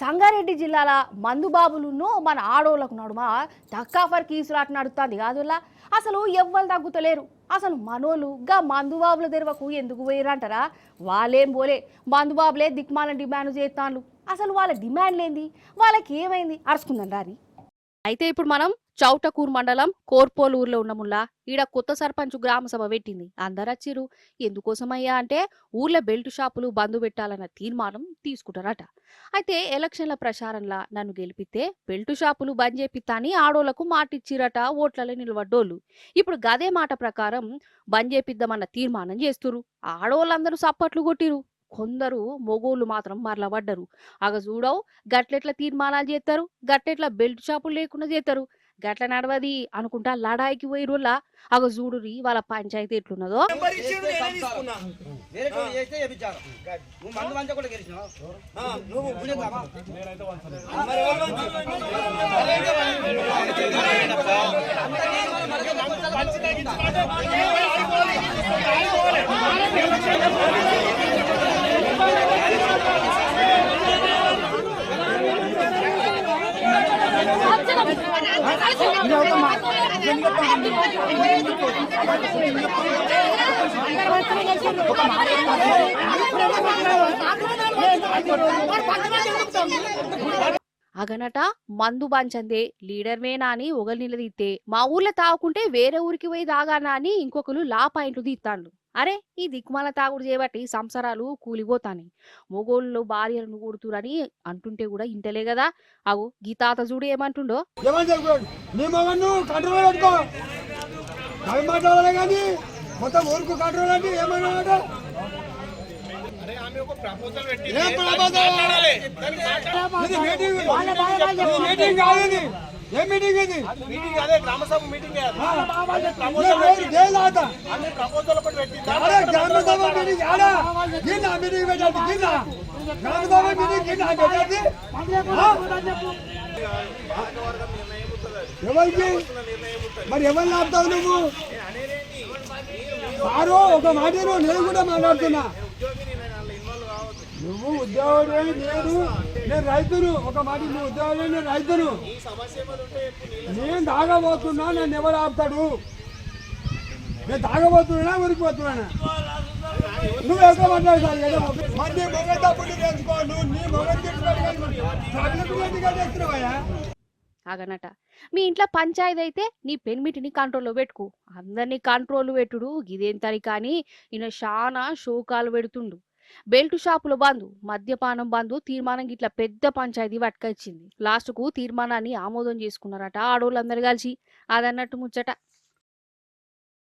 సంగారెడ్డి జిల్లాల మందుబాబులును మన ఆడోళ్లకు నడుమ దక్కాఫర్ కీసులాట నడుస్తుంది కాదులా అసలు ఎవ్వరు తగ్గుతలేరు. అసలు మనోళ్ళు గా మందుబాబుల తెరవకు ఎందుకు పోయిరంటారా? వాళ్ళేం పోలే, మందుబాబులే దిక్మాల డిమాండ్ చేస్తాను. అసలు వాళ్ళ డిమాండ్ లేంది, వాళ్ళకి ఏమైంది అరుచుకుందాం రారి. అయితే ఇప్పుడు మనం చౌటకూర్ మండలం కోర్పోలు ఊర్లో ఉన్నముల్లా ఈడ కొత్త సర్పంచ్ గ్రామ సభ పెట్టింది. అందరు వచ్చిరు. ఎందుకోసమయ్యా అంటే ఊర్లో బెల్ట్ షాపులు బంద్ పెట్టాలన్న తీర్మానం తీసుకుంటారట. అయితే ఎలక్షన్ల ప్రచారంలా నన్ను గెలిపితే బెల్ట్ షాపులు బంద్ చేపిస్తా అని ఆడోళ్లకు మాటిచ్చిరట ఓట్లలో నిలబడ్డోళ్ళు. ఇప్పుడు గదే మాట ప్రకారం బంద్ చేపిద్దామన్న తీర్మానం చేస్తురు. ఆడోళ్ళందరూ సప్పట్లు కొట్టిరు. కొందరు మొగోళ్ళు మాత్రం మరలబడ్డరు. అగ చూడవు, గట్లెట్ల తీర్మానాలు చేస్తారు, గట్లెట్ల బెల్ట్ షాపులు లేకుండా చేస్తారు, గట్ల నడవది అనుకుంటా లడాయికి పోయి రోళ్ళ. అగ చూడురి వాళ్ళ పంచాయతీ ఎట్లున్నదో. అగనట మందు బాంచందే లీడర్ వేనా అని ఒకరు నిలదీస్తే, మా ఊర్లో తాగుకుంటే వేరే ఊరికి పోయి తాగానా అని ఇంకొకరు లా పాయింట్లు తీస్తాండు. అరే ఈ దిక్కుమాల తాగుడు చేయబట్టి సంసారాలు కూలిపోతాని, మొగోళ్ళు భార్యలను కొడుతురని అంటుంటే కూడా ఇంటలే కదా. అవు గీతాత చూడు ఏమంటుండో. మొత్తం ఊరుకు కంట్రోల్ అంటే ఏమన్నా మీటింగ్ కాదు, ఏ మీటింగ్ ఇది? గ్రామసభ మీటింగ్ ఎవరికి మరి ఎవరిని ఆపుతావు నువ్వు? సారు ఒక మాట నేను కూడా మాట్లాడుతున్నా. నువ్వు ఉద్యోగుడే, నేను రైతును. ఒక మాట, నువ్వు ఉద్యోగుడే, నేను రైతును. నేను తాగబోతున్నా, నన్ను ఎవరు ఆపుతాడు? నేను తాగబోతున్నా, ఉరికిపోతున్నానా? నువ్వు ఎక్కువ మాట్లాడతావు కదా. మరి నీ మొగ తప్పుడు తెలుసుకో, నువ్వు నీ మొగ తెచ్చుకోవా? అగనట మీ ఇంట్లో పంచాయతీ అయితే నీ పెన్మిటిని కంట్రోల్లో పెట్టుకో. అందరినీ కంట్రోల్ పెట్టుడు ఇదేం తని కానీ ఈయన చాలా శోకాలు పెడుతుండు. బెల్ట్ షాపుల బంధు, మద్యపానం బంధు తీర్మానం ఇట్లా పెద్ద పంచాయతీ పట్టుకొచ్చింది. లాస్ట్ కు తీర్మానాన్ని ఆమోదం చేసుకున్నారట ఆడోళ్ళందరూ కలిసి. అదన్నట్టు ముచ్చట.